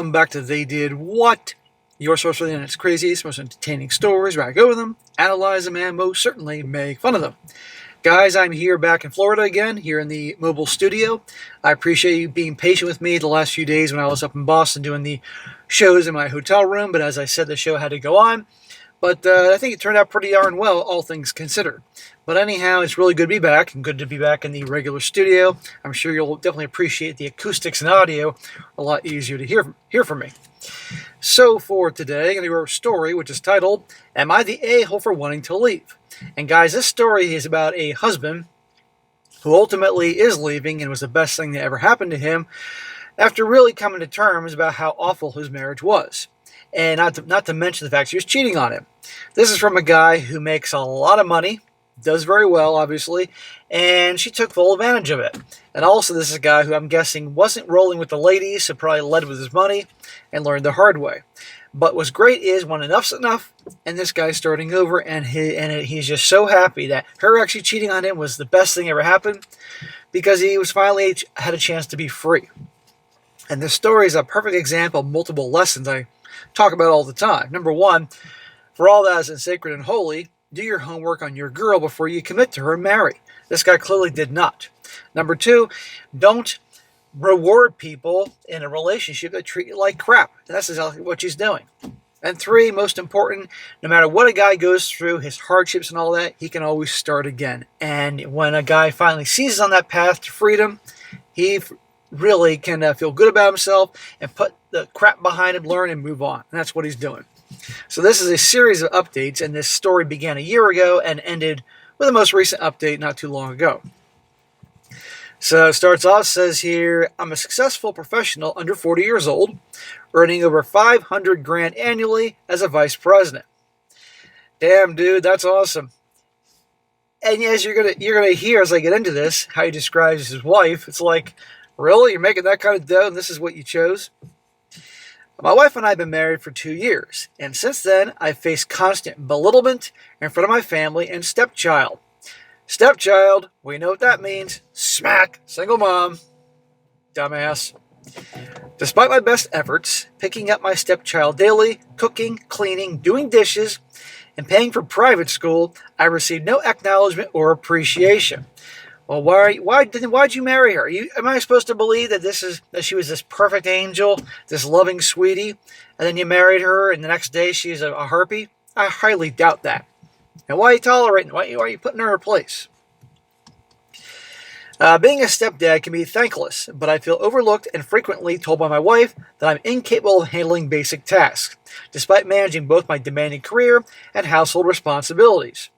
welcome back to They Did What? Your source for the internet's craziest, most entertaining stories, where I go over them, analyze them, and most certainly make fun of them. Guys, I'm here back in Florida again, here in the mobile studio. I appreciate you being patient with me the last few days when I was up in Boston doing the shows in my hotel room, but as I said, the show had to go on. But I think it turned out pretty darn well, all things considered. But anyhow, it's really good to be back, and good to be back in the regular studio. I'm sure you'll definitely appreciate the acoustics and audio. A lot easier to hear from me. So for today, I'm going to go over a story which is titled, Am I the A-hole for wanting to leave? And guys, this story is about a husband who ultimately is leaving, and was the best thing that ever happened to him after really coming to terms about how awful his marriage was. And not to mention the fact she was cheating on him. This is from a guy who makes a lot of money, does very well, obviously, and she took full advantage of it. And also, this is a guy who I'm guessing wasn't rolling with the ladies, so probably led with his money and learned the hard way. But what's great is when enough's enough, and this guy's starting over, and he's just so happy that her actually cheating on him was the best thing ever happened, because he was finally had a chance to be free. And this story is a perfect example of multiple lessons I talk about all the time. Number one, for all that is sacred and holy, do your homework on your girl before you commit to her and marry. This guy clearly did not. Number two, don't reward people in a relationship that treat you like crap. That's exactly what she's doing. And three, most important, no matter what a guy goes through, his hardships and all that, he can always start again. And when a guy finally seizes on that path to freedom, he really can feel good about himself and put the crap behind him, learn, and move on. And that's what he's doing. So this is a series of updates, and this story began a year ago and ended with the most recent update not too long ago. So it starts off, says here, I'm a successful professional under 40 years old, earning over $500,000 annually as a vice president. Damn, dude, that's awesome. And as you're gonna hear as I get into this, how he describes his wife, it's like, really? You're making that kind of dough and this is what you chose? My wife and I have been married for 2 years, and since then, I've faced constant belittlement in front of my family and stepchild. Stepchild, we know what that means. Smack, single mom. Dumbass. Despite my best efforts, picking up my stepchild daily, cooking, cleaning, doing dishes, and paying for private school, I received no acknowledgement or appreciation. Well, why'd you marry her? Am I supposed to believe that she was this perfect angel, this loving sweetie, and then you married her, and the next day she's a harpy? I highly doubt that. And why are you tolerating? Why are you putting her in her place? Being a stepdad can be thankless, but I feel overlooked and frequently told by my wife that I'm incapable of handling basic tasks, despite managing both my demanding career and household responsibilities.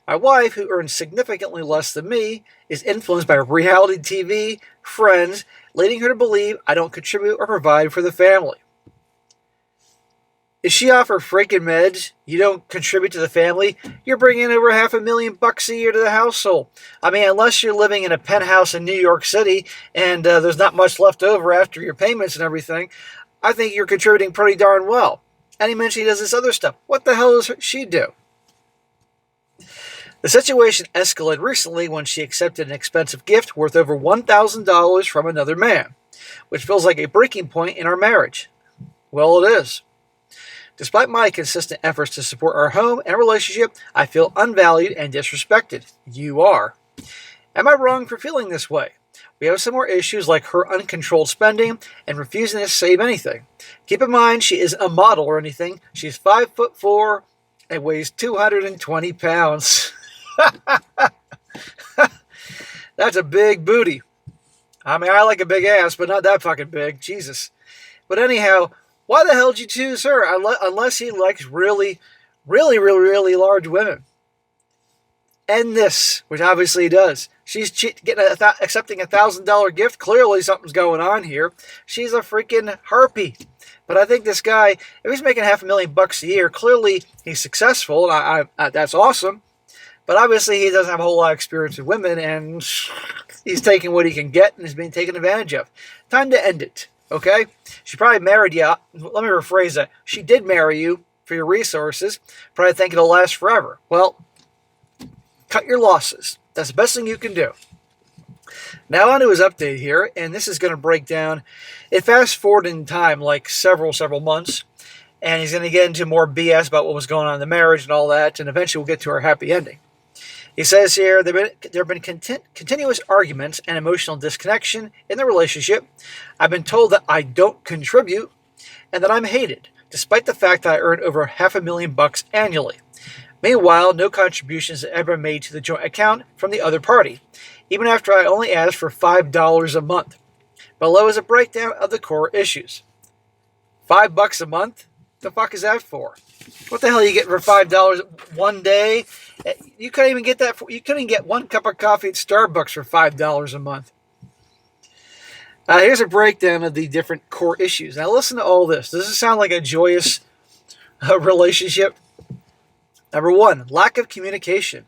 My wife, who earns significantly less than me, is influenced by reality TV, friends, leading her to believe I don't contribute or provide for the family. Is she off her freaking meds? You don't contribute to the family? You're bringing in over $500,000 a year to the household. I mean, unless you're living in a penthouse in New York City and there's not much left over after your payments and everything, I think you're contributing pretty darn well. And he mentioned he does this other stuff. What the hell does she do? The situation escalated recently when she accepted an expensive gift worth over $1,000 from another man, which feels like a breaking point in our marriage. Well, it is. Despite my consistent efforts to support our home and relationship, I feel unvalued and disrespected. You are. Am I wrong for feeling this way? We have some more issues like her uncontrolled spending and refusing to save anything. Keep in mind, she isn't a model or anything. She's 5'4" and weighs 220 pounds. That's a big booty. I mean, I like a big ass, but not that fucking big. Jesus. But anyhow, why the hell did you choose her? Unless he likes really, really, really, really large women. And this, which obviously he does. She's accepting a $1,000 gift. Clearly something's going on here. She's a freaking harpy. But I think this guy, if he's making $500,000 a year, clearly he's successful. And that's awesome. But obviously he doesn't have a whole lot of experience with women, and he's taking what he can get and is being taken advantage of. Time to end it, okay? She probably married you. Let me rephrase that. She did marry you for your resources, probably think it'll last forever. Well, cut your losses. That's the best thing you can do. Now on to his update here, and this is going to break down. It fast forward in time like several months, and he's going to get into more BS about what was going on in the marriage and all that, and eventually we'll get to our happy ending. He says here, there have been continuous arguments and emotional disconnection in the relationship. I've been told that I don't contribute and that I'm hated, despite the fact that I earn over $500,000 annually. Meanwhile, no contributions have ever been made to the joint account from the other party, even after I only asked for $5 a month. Below is a breakdown of the core issues. $5 a month? The fuck is that for? What the hell are you getting for $5 one day? You couldn't even get that. You couldn't get one cup of coffee at Starbucks for $5 a month. Here's a breakdown of the different core issues. Now listen to all this. Does this sound like a joyous relationship? Number one, lack of communication.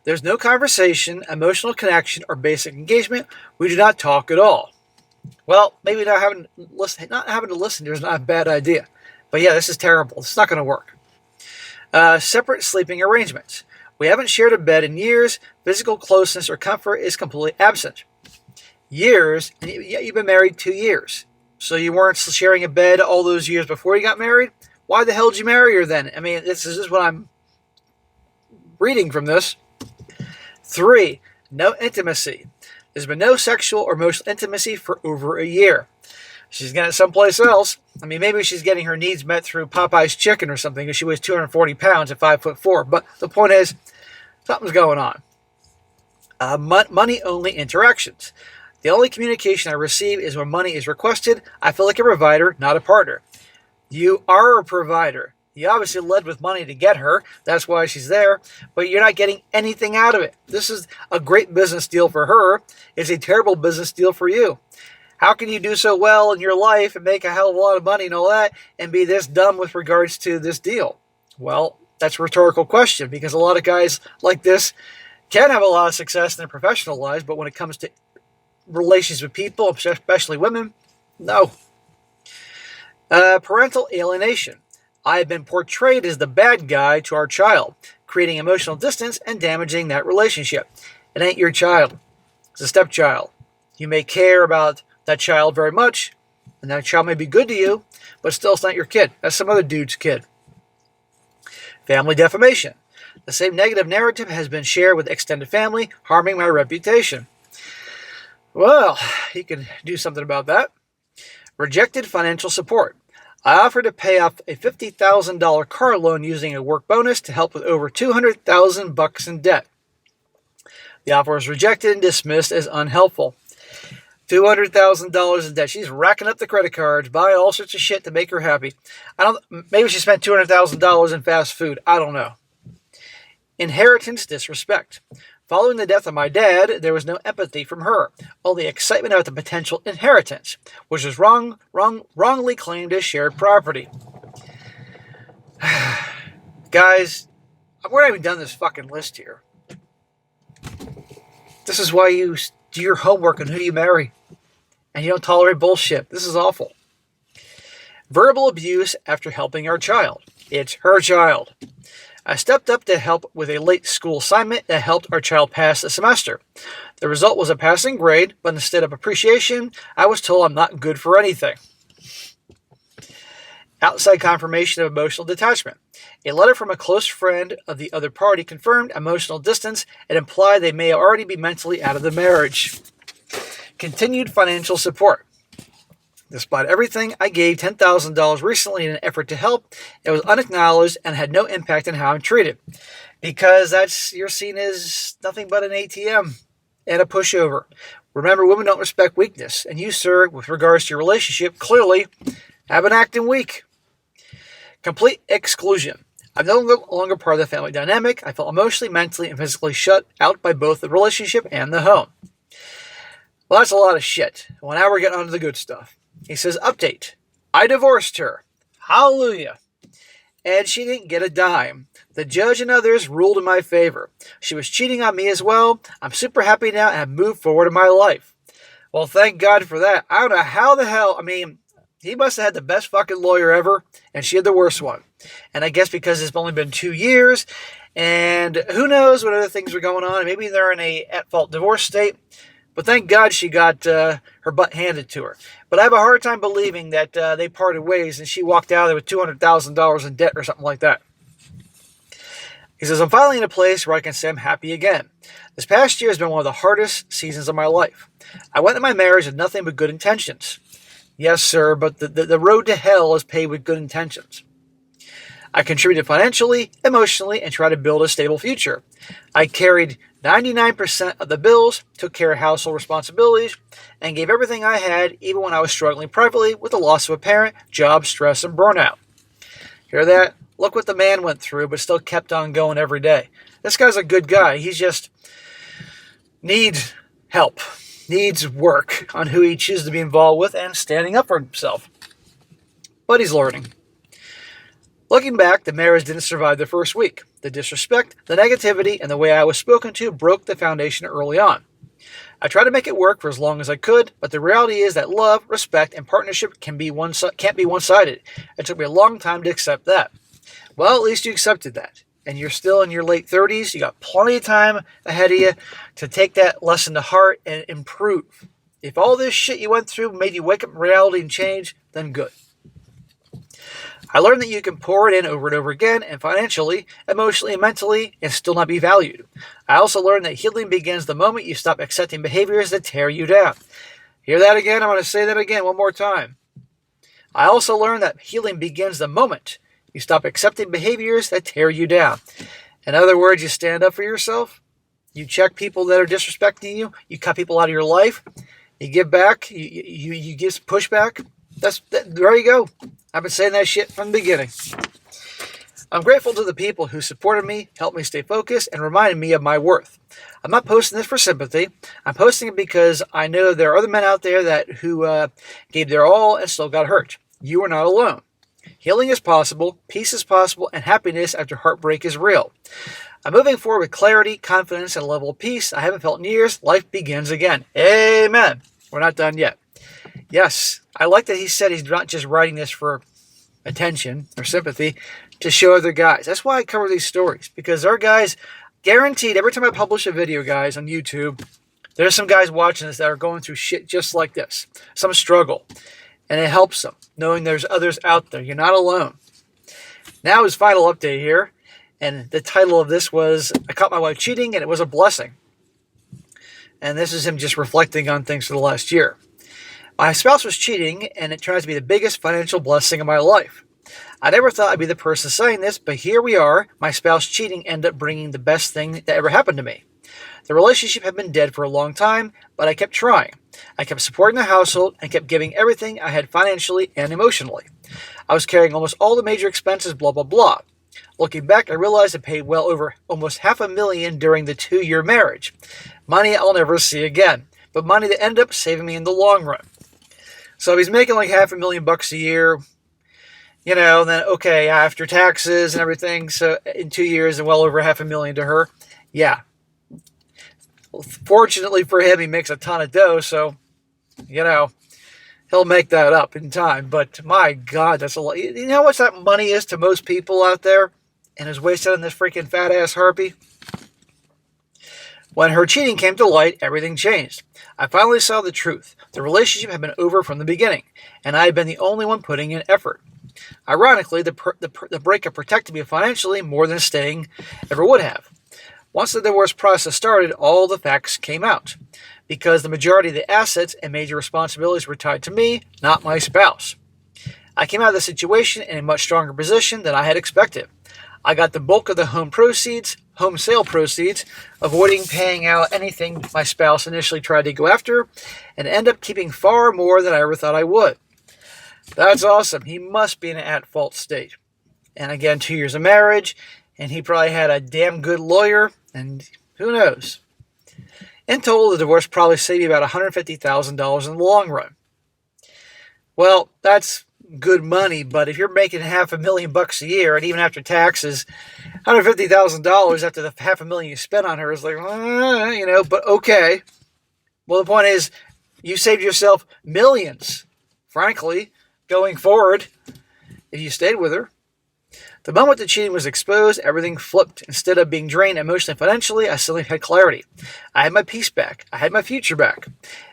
There's no conversation, emotional connection, or basic engagement. We do not talk at all. Well, maybe not having to listen here is not a bad idea. But yeah, this is terrible. It's not going to work. Separate sleeping arrangements. We haven't shared a bed in years. Physical closeness or comfort is completely absent. Years? And yet you've been married 2 years. So you weren't sharing a bed all those years before you got married? Why the hell did you marry her then? I mean, this is what I'm reading from this. 3, no intimacy. There's been no sexual or emotional intimacy for over a year. She's getting it someplace else. I mean, maybe she's getting her needs met through Popeye's chicken or something because she weighs 240 pounds at 5'4". But the point is, something's going on. Money-only interactions. The only communication I receive is when money is requested. I feel like a provider, not a partner. You are a provider. You obviously led with money to get her. That's why she's there. But you're not getting anything out of it. This is a great business deal for her. It's a terrible business deal for you. How can you do so well in your life and make a hell of a lot of money and all that and be this dumb with regards to this deal? Well, that's a rhetorical question because a lot of guys like this can have a lot of success in their professional lives, but when it comes to relations with people, especially women, no. Parental alienation. I have been portrayed as the bad guy to our child, creating emotional distance and damaging that relationship. It ain't your child. It's a stepchild. You may care about that child very much, and that child may be good to you, but still it's not your kid. That's some other dude's kid. Family defamation. The same negative narrative has been shared with extended family, harming my reputation. Well, he can do something about that. Rejected financial support. I offered to pay off a $50,000 car loan using a work bonus to help with over $200,000 in debt. The offer was rejected and dismissed as unhelpful. $200,000 in debt. She's racking up the credit cards, buying all sorts of shit to make her happy. Maybe she spent $200,000 in fast food. I don't know. Inheritance disrespect. Following the death of my dad, there was no empathy from her, only excitement about the potential inheritance, which was wrongly claimed as shared property. Guys, we're not even done this fucking list here. This is why you do your homework on who you marry, and you don't tolerate bullshit. This is awful. Verbal abuse after helping our child. It's her child. I stepped up to help with a late school assignment that helped our child pass the semester. The result was a passing grade, but instead of appreciation, I was told I'm not good for anything. Outside confirmation of emotional detachment. A letter from a close friend of the other party confirmed emotional distance and implied they may already be mentally out of the marriage. Continued financial support. Despite everything, I gave $10,000 recently in an effort to help. It was unacknowledged and had no impact on how I'm treated. Because you're seen as nothing but an ATM and a pushover. Remember, women don't respect weakness. And you, sir, with regards to your relationship, clearly have been acting weak. Complete exclusion. I'm no longer part of the family dynamic. I felt emotionally, mentally, and physically shut out by both the relationship and the home. Well, that's a lot of shit. Well, now we're getting on to the good stuff. He says, update. I divorced her. Hallelujah. And she didn't get a dime. The judge and others ruled in my favor. She was cheating on me as well. I'm super happy now and have moved forward in my life. Well, thank God for that. I don't know how the hell, he must have had the best fucking lawyer ever, and she had the worst one. And I guess because it's only been 2 years, and who knows what other things are going on. Maybe they're in a at-fault divorce state. But thank God she got her butt handed to her. But I have a hard time believing that they parted ways and she walked out there with $200,000 in debt or something like that. He says, I'm finally in a place where I can say I'm happy again. This past year has been one of the hardest seasons of my life. I went into my marriage with nothing but good intentions. Yes, sir, but the road to hell is paved with good intentions. I contributed financially, emotionally, and tried to build a stable future. I carried 99% of the bills, took care of household responsibilities, and gave everything I had, even when I was struggling privately with the loss of a parent, job stress, and burnout. Hear that? Look what the man went through, but still kept on going every day. This guy's a good guy. He just needs help, needs work on who he chooses to be involved with and standing up for himself. But he's learning. Looking back, the marriage didn't survive the first week. The disrespect, the negativity, and the way I was spoken to broke the foundation early on. I tried to make it work for as long as I could, but the reality is that love, respect, and partnership can't be one-sided. It took me a long time to accept that. Well, at least you accepted that. And you're still in your late 30s. You got plenty of time ahead of you to take that lesson to heart and improve. If all this shit you went through made you wake up in reality and change, then good. I learned that you can pour it in over and over again, and financially, emotionally, and mentally, and still not be valued. I also learned that healing begins the moment you stop accepting behaviors that tear you down. Hear that again? I'm going to say that again one more time. I also learned that healing begins the moment you stop accepting behaviors that tear you down. In other words, you stand up for yourself, you check people that are disrespecting you, you cut people out of your life, you give back, you give pushback. There you go. I've been saying that shit from the beginning. I'm grateful to the people who supported me, helped me stay focused, and reminded me of my worth. I'm not posting this for sympathy. I'm posting it because I know there are other men out there who gave their all and still got hurt. You are not alone. Healing is possible, peace is possible, and happiness after heartbreak is real. I'm moving forward with clarity, confidence, and a level of peace I haven't felt in years. Life begins again. Amen. We're not done yet. Yes, I like that he said he's not just writing this for attention or sympathy, to show other guys. That's why I cover these stories, because there are guys, guaranteed, every time I publish a video, guys, on YouTube, there's some guys watching this that are going through shit just like this. Some struggle. And it helps them, knowing there's others out there. You're not alone. Now his final update here, and the title of this was, I Caught My Wife Cheating, and it was a blessing. And this is him just reflecting on things for the last year. My spouse was cheating, and it turned out to be the biggest financial blessing of my life. I never thought I'd be the person saying this, but here we are. My spouse cheating ended up bringing the best thing that ever happened to me. The relationship had been dead for a long time, but I kept trying. I kept supporting the household and kept giving everything I had financially and emotionally. I was carrying almost all the major expenses, blah, blah, blah. Looking back, I realized I paid well over almost $500,000 during the 2-year marriage. Money I'll never see again, but money that ended up saving me in the long run. So he's making like $500,000 a year, you know, and then, okay, after taxes and everything, so in 2 years and well over $500,000 to her. Yeah. Fortunately for him, he makes a ton of dough, so, you know, he'll make that up in time. But my God, that's a lot. You know how much that money is to most people out there and is wasted on this freaking fat-ass harpy? When her cheating came to light, everything changed. I finally saw the truth. The relationship had been over from the beginning, and I had been the only one putting in effort. Ironically, the breakup protected me financially more than staying ever would have. Once the divorce process started, all the facts came out, because the majority of the assets and major responsibilities were tied to me, not my spouse. I came out of the situation in a much stronger position than I had expected. I got the bulk of the home sale proceeds, avoiding paying out anything my spouse initially tried to go after, and end up keeping far more than I ever thought I would. That's awesome. He must be in an at-fault state. And again, 2 years of marriage, and he probably had a damn good lawyer, and who knows. In total, the divorce probably saved me about $150,000 in the long run. Well, that's good money, but if you're making $500,000 a year, and even after taxes, $150,000 after the $500,000 you spent on her is like, you know, but okay. Well, the point is, you saved yourself millions, frankly, going forward, if you stayed with her. The moment the cheating was exposed, everything flipped. Instead of being drained emotionally and financially, I suddenly had clarity. I had my peace back. I had my future back.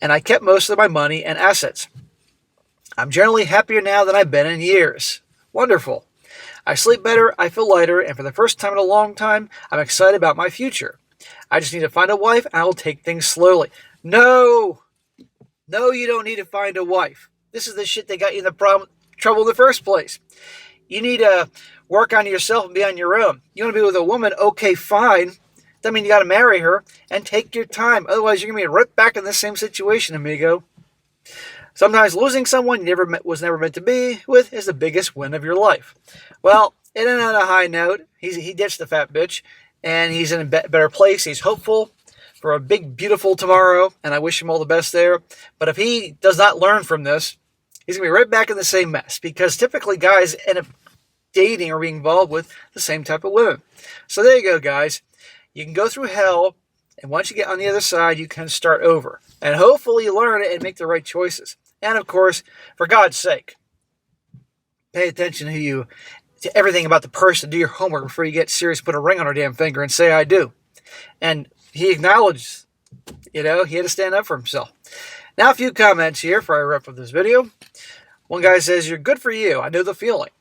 And I kept most of my money and assets. I'm generally happier now than I've been in years. Wonderful. I sleep better, I feel lighter, and for the first time in a long time, I'm excited about my future. I just need to find a wife, and I'll take things slowly. No! No, you don't need to find a wife. This is the shit that got you in the trouble in the first place. You need to work on yourself and be on your own. You want to be with a woman, okay, fine. Doesn't mean you got to marry her, and take your time. Otherwise, you're going to be right back in the same situation, amigo. Sometimes losing someone you was never meant to be with is the biggest win of your life. Well, it ended on a high note. He ditched the fat bitch, and he's in a better place. He's hopeful for a big, beautiful tomorrow, and I wish him all the best there. But if he does not learn from this, he's going to be right back in the same mess, because typically guys end up dating or being involved with the same type of women. So there you go, guys. You can go through hell, and once you get on the other side, you can start over. And hopefully you learn it and make the right choices. And of course, for God's sake, pay attention to everything about the person. Do your homework before you get serious. Put a ring on her damn finger and say, I do. And he acknowledges, he had to stand up for himself. Now a few comments here before I wrap up this video. One guy says, you're good for you. I know the feeling.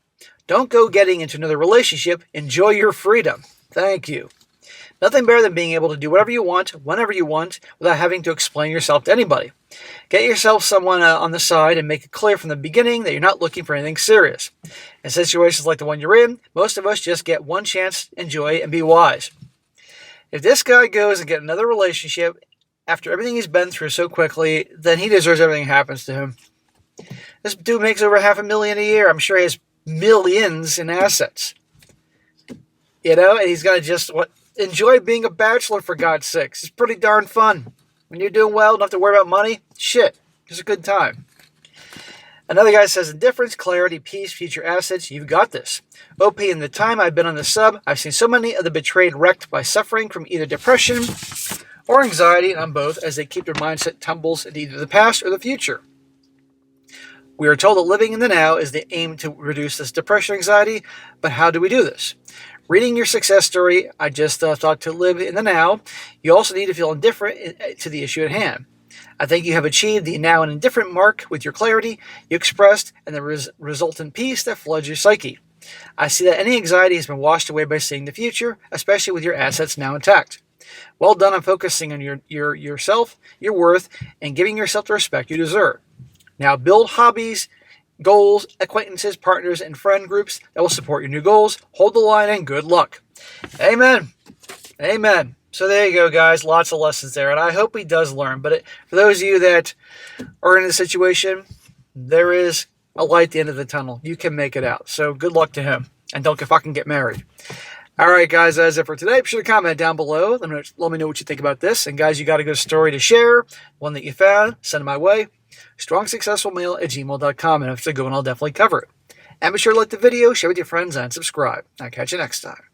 Don't go getting into another relationship. Enjoy your freedom. Thank you. Nothing better than being able to do whatever you want, whenever you want, without having to explain yourself to anybody. Get yourself someone on the side and make it clear from the beginning that you're not looking for anything serious. In situations like the one you're in, most of us just get one chance to enjoy and be wise. If this guy goes and get another relationship after everything he's been through so quickly, then he deserves everything that happens to him. This dude makes over $500,000 a year. I'm sure he has millions in assets. And he's going to just enjoy being a bachelor, for God's sakes. It's pretty darn fun. When you're doing well, don't have to worry about money. Shit, it's a good time. Another guy says, indifference, clarity, peace, future assets, you've got this. OP, in the time I've been on the sub, I've seen so many of the betrayed wrecked by suffering from either depression or anxiety, and on both, as they keep their mindset tumbles into either the past or the future. We are told that living in the now is the aim to reduce this depression anxiety, but how do we do this? Reading your success story, I just thought to live in the now, you also need to feel indifferent to the issue at hand. I think you have achieved the now and indifferent mark with your clarity you expressed and the resultant peace that floods your psyche. I see that any anxiety has been washed away by seeing the future, especially with your assets now intact. Well done on focusing on yourself, your worth, and giving yourself the respect you deserve. Now build hobbies, goals, acquaintances, partners, and friend groups that will support your new goals. Hold the line and good luck. Amen. Amen. So there you go, guys. Lots of lessons there, and I hope he does learn. But for those of you that are in a situation, there is a light at the end of the tunnel. You can make it out. So good luck to him, and don't fucking get married. All right, guys, that's it for today. Be sure to comment down below. Let me know what you think about this. And guys, you got a good story to share, one that you found, send it my way. strongsuccessfulmale@gmail.com, and if it's a good one, I'll definitely cover it. And be sure to like the video, share with your friends, and subscribe. I'll catch you next time.